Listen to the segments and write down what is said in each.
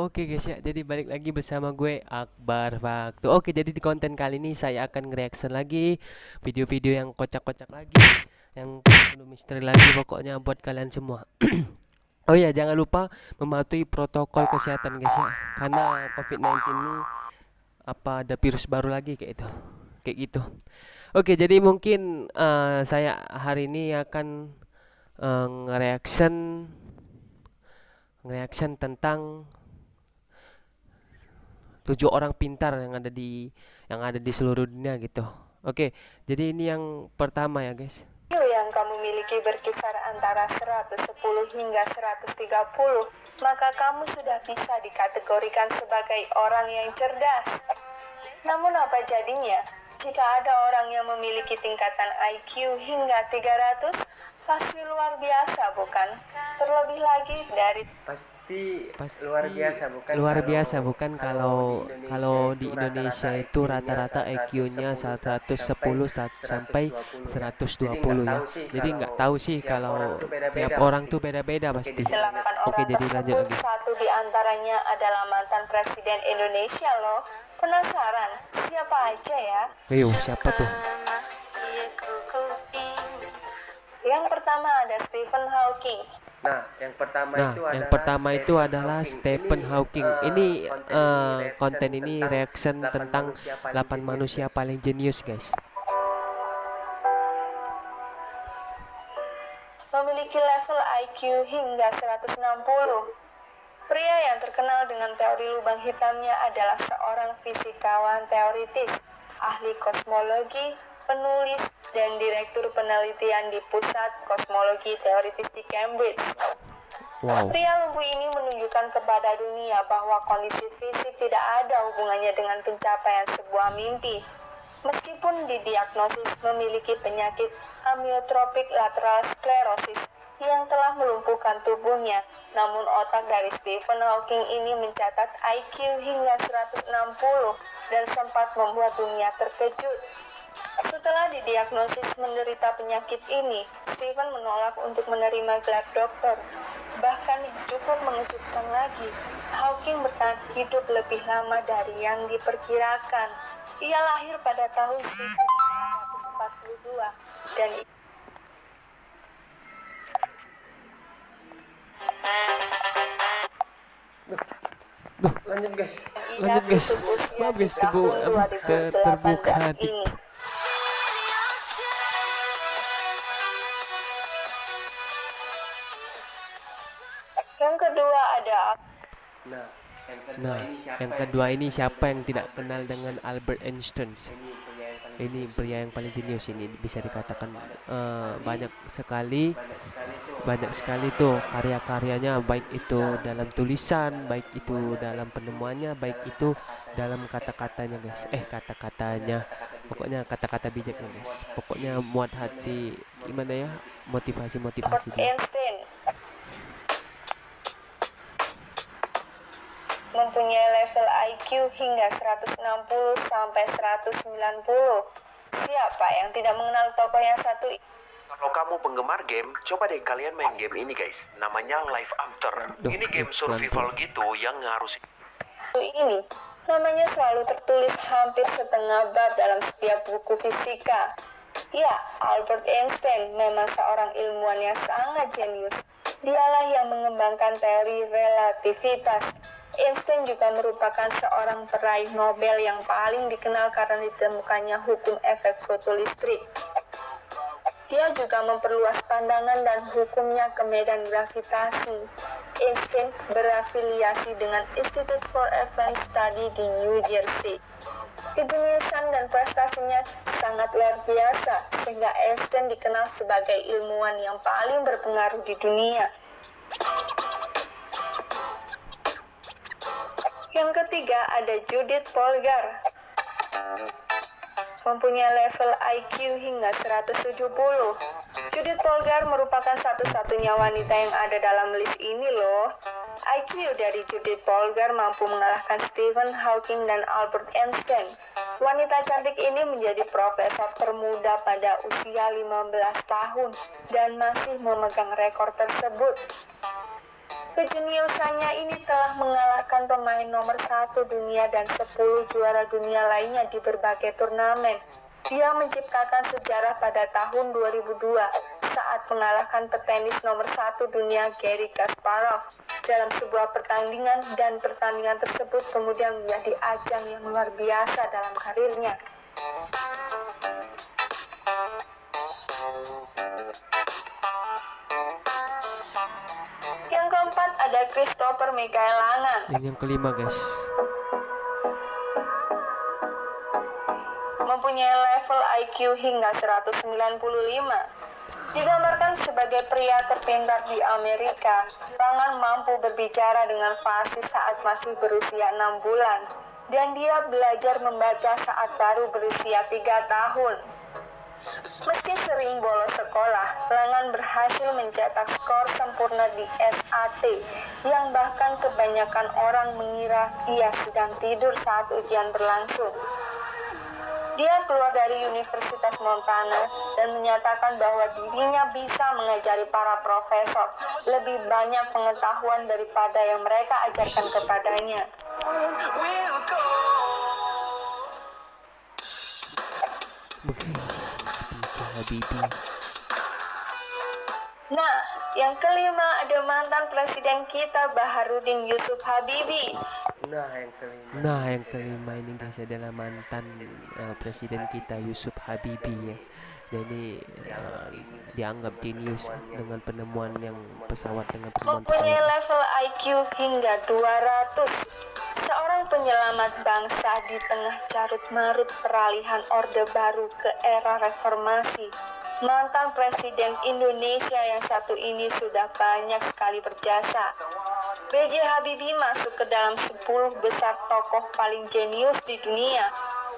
Oke guys ya, jadi balik lagi bersama gue Akbar Faktu. Oke, jadi di konten kali ini saya akan nge-reaction lagi video-video yang kocak-kocak lagi, yang penuh misteri lagi pokoknya buat kalian semua. Oh ya, jangan lupa mematuhi protokol kesehatan guys ya, karena COVID-19 ini ada virus baru lagi kayak gitu. Oke, jadi mungkin saya hari ini akan nge-reaction tentang 7 orang pintar yang ada di seluruh dunia gitu. Oke, jadi ini yang pertama ya guys. Yang kamu miliki berkisar antara 110 hingga 130, maka kamu sudah bisa dikategorikan sebagai orang yang cerdas. Namun apa jadinya jika ada orang yang memiliki tingkatan IQ hingga 300? Pasti luar biasa, bukan? Terlebih lagi dari Pasti luar biasa bukan kalau di Indonesia itu rata-rata IQ-nya 110 sampai 120 ya. Jadi nggak tahu sih kalau tiap orang tuh beda-beda pasti. 8 Oke, orang jadi lanjut tersebut, lagi. satu di antaranya adalah mantan Presiden Indonesia loh. Penasaran siapa aja ya? Ayo, siapa tuh? Yang pertama ada Stephen Hawking. Nah, yang pertama itu adalah Stephen Hawking. Ini konten ini reaction tentang 8 manusia paling jenius, guys. Memiliki level IQ hingga 160. Pria yang terkenal dengan teori lubang hitamnya adalah seorang fisikawan teoritis, ahli kosmologi, penulis, dan direktur penelitian di Pusat Kosmologi Teoritis di Cambridge. Wow. Pria lumpuh ini menunjukkan kepada dunia bahwa kondisi fisik tidak ada hubungannya dengan pencapaian sebuah mimpi. Meskipun didiagnosis memiliki penyakit amyotrophic lateral sclerosis yang telah melumpuhkan tubuhnya, namun otak dari Stephen Hawking ini mencatat IQ hingga 160 dan sempat membuat dunia terkejut. Setelah didiagnosis menderita penyakit ini, Stephen menolak untuk menerima gelar doktor. Bahkan yang cukup mengejutkan lagi, Hawking bertahan hidup lebih lama dari yang diperkirakan. Ia lahir pada tahun 1942 dan Lanjut guys. usia Maaf guys, di tahun terbuka 2018 hati. ini. Yang kedua ada Nah, yang kedua ini siapa yang tidak kenal dengan Albert Einstein? Ini pria yang paling jenius, ini bisa dikatakan banyak sekali tuh karya-karyanya, baik itu dalam tulisan, baik itu dalam penemuannya, baik itu dalam kata-katanya guys. Pokoknya kata-kata bijaknya guys. Pokoknya muat hati, gimana ya, motivasi dia. Einstein mempunyai level IQ hingga 160 sampai 190. Siapa yang tidak mengenal tokoh yang satu Kalau kamu penggemar game, coba deh kalian main game ini guys. Namanya Life After. Ini game survival gitu yang harus ini? Namanya selalu tertulis hampir setengah bab dalam setiap buku fisika. Ya, Albert Einstein memang seorang ilmuwan yang sangat jenius. Dialah yang mengembangkan teori relativitas. Einstein juga merupakan seorang peraih Nobel yang paling dikenal karena ditemukannya hukum efek fotolistrik. Dia juga memperluas pandangan dan hukumnya ke medan gravitasi. Einstein berafiliasi dengan Institute for Advanced Study di New Jersey. Kejeniusan dan prestasinya sangat luar biasa, sehingga Einstein dikenal sebagai ilmuwan yang paling berpengaruh di dunia. Yang ketiga ada Judith Polgar. Mempunyai level IQ hingga 170. Judith Polgar merupakan satu-satunya wanita yang ada dalam list ini loh. IQ dari Judith Polgar mampu mengalahkan Stephen Hawking dan Albert Einstein. Wanita cantik ini menjadi profesor termuda pada usia 15 tahun dan masih memegang rekor tersebut. Kejeniusannya ini telah mengalahkan pemain nomor 1 dunia dan 10 juara dunia lainnya di berbagai turnamen. Dia menciptakan sejarah pada tahun 2002 saat mengalahkan petenis nomor 1 dunia Garry Kasparov dalam sebuah pertandingan, dan pertandingan tersebut kemudian menjadi ajang yang luar biasa dalam karirnya. Yang keempat ada Christopher Michael Langan. Dan yang kelima guys, Mempunyai level IQ hingga 195. Digambarkan sebagai pria terpintar di Amerika, Langan mampu berbicara dengan fasih saat masih berusia 6 bulan. Dan dia belajar membaca saat baru berusia 3 tahun. Meski sering bolos sekolah, Langan berhasil mencetak skor sempurna di SAT, yang bahkan kebanyakan orang mengira ia sedang tidur saat ujian berlangsung. Dia keluar dari Universitas Montana dan menyatakan bahwa dirinya bisa mengajari para profesor lebih banyak pengetahuan daripada yang mereka ajarkan kepadanya. Habibie. Nah, yang kelima ada mantan presiden kita Baharudin Yusuf Habibie. Nah, yang kelima ini guys adalah mantan presiden kita Yusuf Habibie ya. Jadi dianggap jenius dengan penemuan yang pesawat dengan penemuan Mempunyai pesawat. level IQ hingga 200. Seorang penyelamat bangsa di tengah carut-marut peralihan Orde Baru ke era reformasi. Mantan Presiden Indonesia yang satu ini sudah banyak sekali berjasa. B.J. Habibie masuk ke dalam 10 besar tokoh paling jenius di dunia.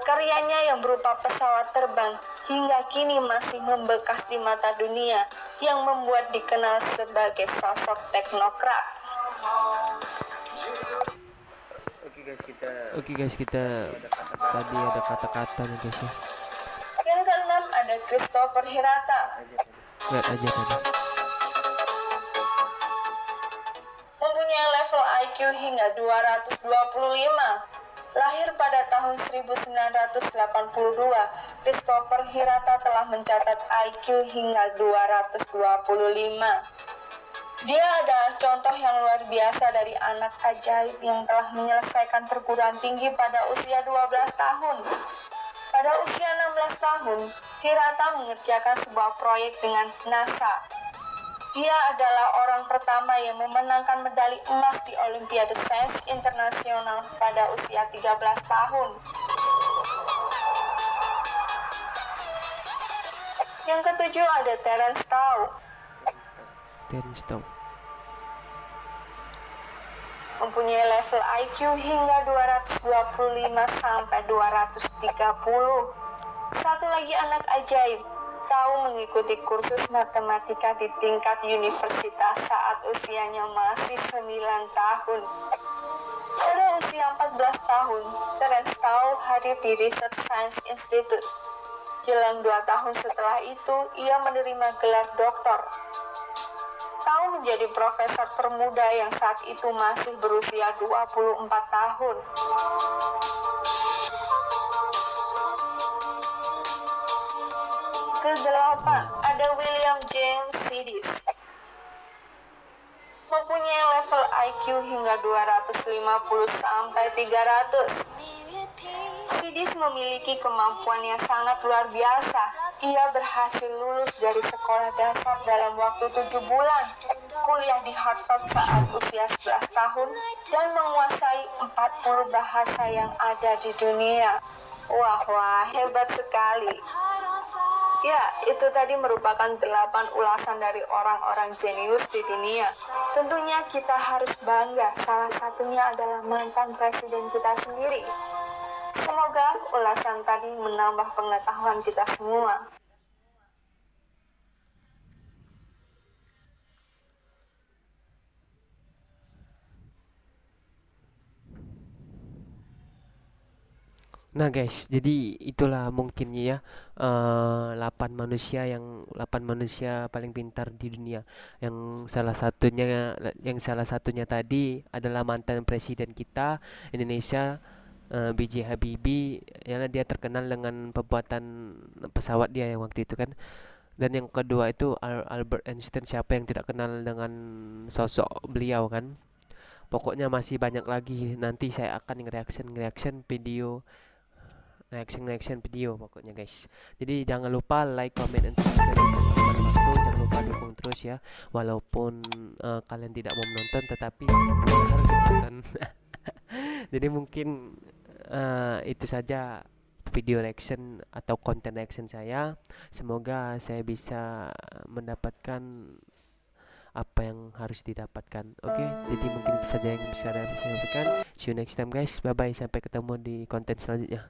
Karyanya yang berupa pesawat terbang hingga kini masih membekas di mata dunia, yang membuat dikenal sebagai sosok teknokrat. Oke guys, kita tadi ada kata-kata nih guys ya. Yang keenam ada Christopher Hirata. Lihat aja tadi. Mempunyai level IQ hingga 225. Lahir pada tahun 1982, Christopher Hirata telah mencatat IQ hingga 225. Dia adalah contoh yang luar biasa dari anak ajaib yang telah menyelesaikan perguruan tinggi pada usia 12 tahun. Pada usia 16 tahun, Hirata mengerjakan sebuah proyek dengan NASA. Dia adalah orang pertama yang memenangkan medali emas di Olimpiade Sains Internasional pada usia 13 tahun. Yang ketujuh ada Terence Tao. Mempunyai level IQ hingga 225 sampai 230. Satu lagi anak ajaib. Tao mengikuti kursus matematika di tingkat universitas saat usianya masih 9 tahun. Pada usia 14 tahun, Terence Tao hadir di Research Science Institute. Jelang 2 tahun setelah itu, ia menerima gelar doktor. Tao menjadi profesor termuda yang saat itu masih berusia 24 tahun. Kedelapan, ada William James Sidis. Mempunyai level IQ hingga 250 sampai 300. Sidis memiliki kemampuan yang sangat luar biasa. Ia berhasil lulus dari sekolah dasar dalam waktu 7 bulan, kuliah di Harvard saat usia 11 tahun, dan menguasai 40 bahasa yang ada di dunia. Wah, hebat sekali. Ya, itu tadi merupakan 8 ulasan dari orang-orang jenius di dunia. Tentunya kita harus bangga, salah satunya adalah mantan presiden kita sendiri. Semoga ulasan tadi menambah pengetahuan kita semua. Nah guys, jadi itulah mungkin ya 8 manusia paling pintar di dunia. Yang salah satunya tadi adalah mantan presiden kita Indonesia, B.J. Habibie. Ya, dia terkenal dengan pembuatan pesawat dia yang waktu itu kan. Dan yang kedua itu Albert Einstein. Siapa yang tidak kenal dengan sosok beliau kan? Pokoknya masih banyak lagi. Nanti saya akan reaction video pokoknya guys. Jadi jangan lupa like, comment, and subscribe untuk teman waktu. Jangan lupa dukung terus ya. Walaupun kalian tidak mau menonton, tetapi harus menonton. Jadi mungkin itu saja video reaction atau konten reaction saya. Semoga saya bisa mendapatkan apa yang harus didapatkan. Oke, jadi mungkin itu saja yang bisa saya sampaikan. See you next time guys. Bye bye. Sampai ketemu di konten selanjutnya.